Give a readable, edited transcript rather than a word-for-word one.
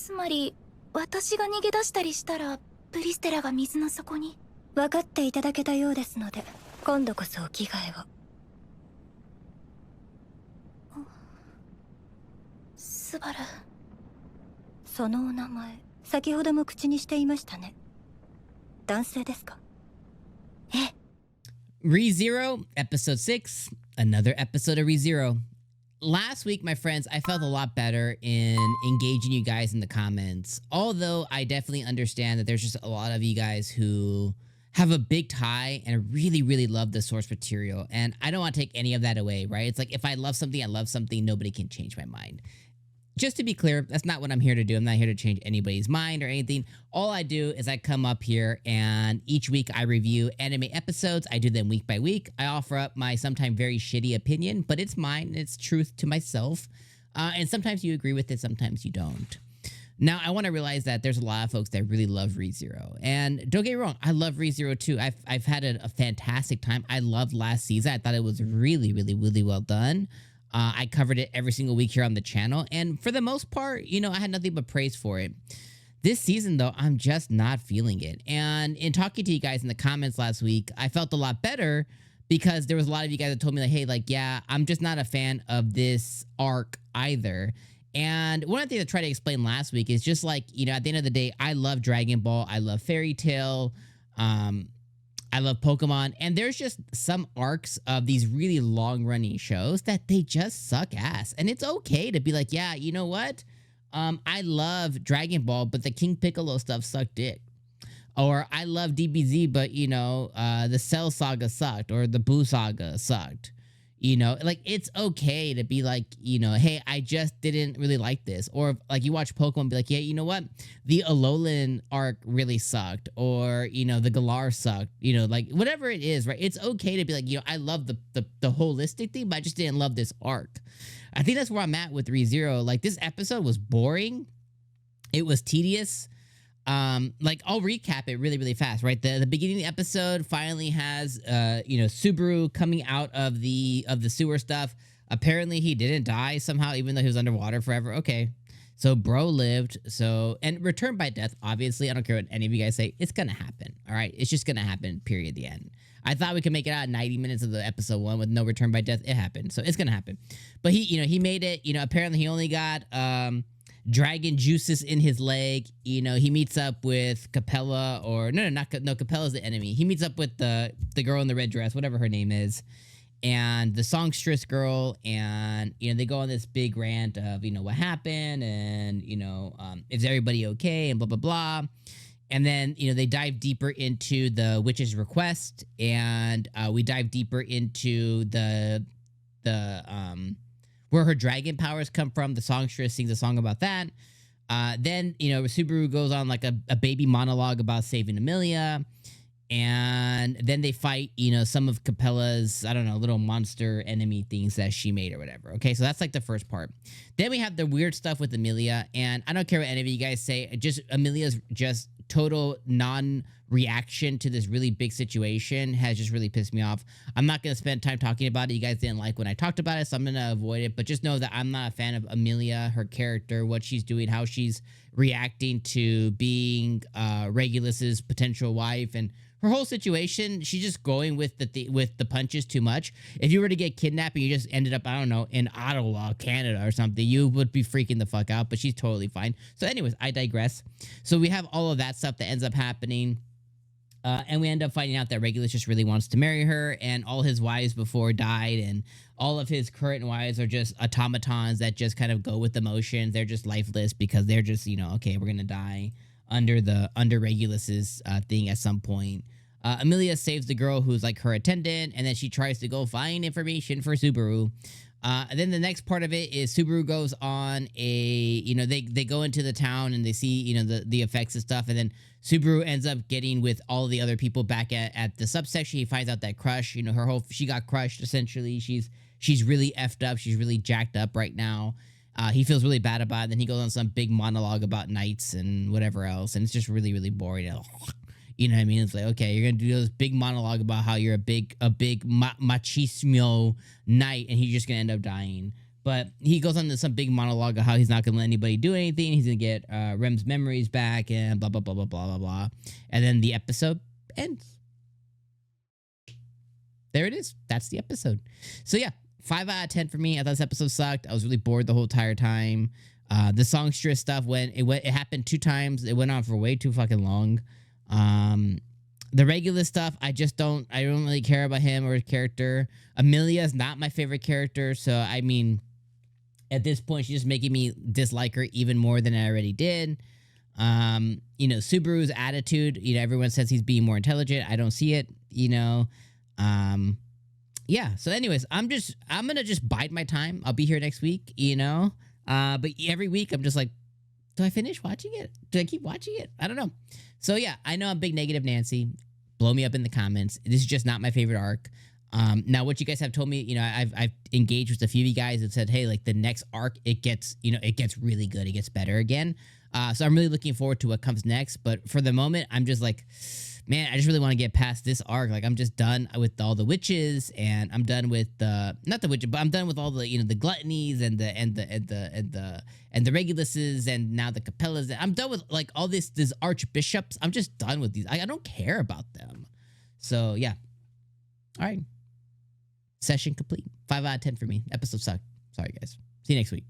つまり私が逃げ出したりしたらブリステラが水の底に。分かっていただけたようですので、今度こそお着替えを。スバル。そのお名前、先ほども口にしていましたね。男性ですか？ええ。ReZERO, episode 6, another episode of ReZERO. Last week, my friends, I felt a lot better in engaging you guys in the comments. Although I definitely understand that there's just a lot of you guys who have a big tie and really, really love the source material. And I don't want to take any of that away, right? It's like if I love something, I love something. Nobody can change my mind. Just to be clear, that's not what I'm here to do. I'm not here to change anybody's mind or anything. All I do is I come up here and each week I review anime episodes. I do them week by week. I offer up my sometimes very shitty opinion, but it's mine. It's truth to myself. And sometimes you agree with it, sometimes you don't. Now, I want to realize that there's a lot of folks that really love ReZERO. And don't get me wrong, I love ReZERO too. I've had a fantastic time. I loved last season. I thought it was really, really, really well done. I covered it every single week here on the channel. And for the most part, you know, I had nothing but praise for it. This season, though, I'm just not feeling it. And in talking to you guys in the comments last week, I felt a lot better because there was a lot of you guys that told me, like, hey, like, yeah, I'm just not a fan of this arc either. And one of the things I tried to explain last week is just like, you know, at the end of the day, I love Dragon Ball. I love Fairy Tail. I love Pokemon, and there's just some arcs of these really long-running shows that they just suck ass. And it's okay to be like, yeah, you know what? I love Dragon Ball, but the King Piccolo stuff sucked dick. Or I love DBZ, but, you know, the Cell Saga sucked, or the Boo Saga sucked. You know, like, it's okay to be like, you know, hey, I just didn't really like this. Or like you watch Pokemon and be like, yeah, you know what? The Alolan arc really sucked. Or, you know, the Galar sucked. You know, like whatever it is, right? It's okay to be like, you know, I love the holistic thing, but I just didn't love this arc. I think that's where I'm at with ReZERO. Like, this episode was boring. It was tedious. Like, I'll recap it really, really fast, right? The beginning of the episode finally has, you know, Subaru coming out of the sewer stuff. Apparently he didn't die somehow, even though he was underwater forever. Okay. So bro lived. So, and returned by death, obviously. I don't care what any of you guys say. It's gonna happen. All right. It's just gonna happen, period, the end. I thought we could make it out 90 minutes of the episode 1 with no return by death. It happened. So it's gonna happen. But he, you know, he made it. You know, apparently he only got, dragon juices in his leg. You know, he meets up with Capella, or no, Capella's the enemy. He meets up with the girl in the red dress, whatever her name is, and the songstress girl, and, you know, they go on this big rant of, you know, what happened, and, you know, is everybody okay, and blah, blah, blah. And then, you know, they dive deeper into the witch's request, and we dive deeper into the where her dragon powers come from. The songstress sings a song about that. Then, you know, Subaru goes on like a baby monologue about saving Emilia. And then they fight, you know, some of Capella's, I don't know, little monster enemy things that she made or whatever. Okay, so that's like the first part. Then we have the weird stuff with Emilia. And I don't care what any of you guys say. Just Emilia's just total non-reaction to this really big situation has just really pissed me off. I'm not going to spend time talking about it. You guys didn't like when I talked about it, so I'm going to avoid it. But just know that I'm not a fan of Emilia, her character, what she's doing, how she's reacting to being Regulus's potential wife, and her whole situation. She's just going with the punches too much. If you were to get kidnapped and you just ended up, I don't know, in Ottawa, Canada or something, you would be freaking the fuck out, but she's totally fine. So anyways, I digress. So we have all of that stuff that ends up happening. And we end up finding out that Regulus just really wants to marry her, and all his wives before died, and all of his current wives are just automatons that just kind of go with the motions. They're just lifeless because they're just, you know, okay, we're gonna die under Regulus's thing at some point. Emilia saves the girl who's like her attendant, and then she tries to go find information for Subaru. And then the next part of it is Subaru goes on a, you know, they go into the town and they see, you know, the effects and stuff. And then Subaru ends up getting with all the other people back at the subsection. He finds out that Crush, you know, she got crushed essentially. She's really effed up. She's really jacked up right now. He feels really bad about it. Then he goes on some big monologue about knights and whatever else. And it's just really, really boring. You know what I mean? It's like, okay, you're going to do this big monologue about how you're a big machismo knight, and he's just going to end up dying. But he goes on to some big monologue of how he's not going to let anybody do anything. He's going to get Rem's memories back and blah, blah, blah, blah, blah, blah, blah. And then the episode ends. There it is. That's the episode. So yeah, 5 out of 10 for me. I thought this episode sucked. I was really bored the whole entire time. The songstress stuff, it happened 2 times. It went on for way too fucking long. The Regulus stuff, I don't really care about him or his character. Emilia is not my favorite character. So, I mean, at this point, she's just making me dislike her even more than I already did. Subaru's attitude, everyone says he's being more intelligent. I don't see it, Yeah. So anyways, I'm going to just bide my time. I'll be here next week, but every week I'm just like, do I finish watching it? Do I keep watching it? I don't know. So yeah, I know I'm big negative Nancy. Blow me up in the comments. This is just not my favorite arc. Now, what you guys have told me, I've engaged with a few of you guys that said, hey, like the next arc, it gets really good. It gets better again. So I'm really looking forward to what comes next. But for the moment, I'm just like, man, I just really want to get past this arc. Like I'm just done with all the witches, and I'm done with not the witches, but I'm done with all the the gluttonies and the Reguluses and now the Capellas. I'm done with like all these archbishops. I'm just done with these. I don't care about them. So yeah. All right. Session complete. 5 out of 10 for me. Episode sucked. Sorry guys. See you next week.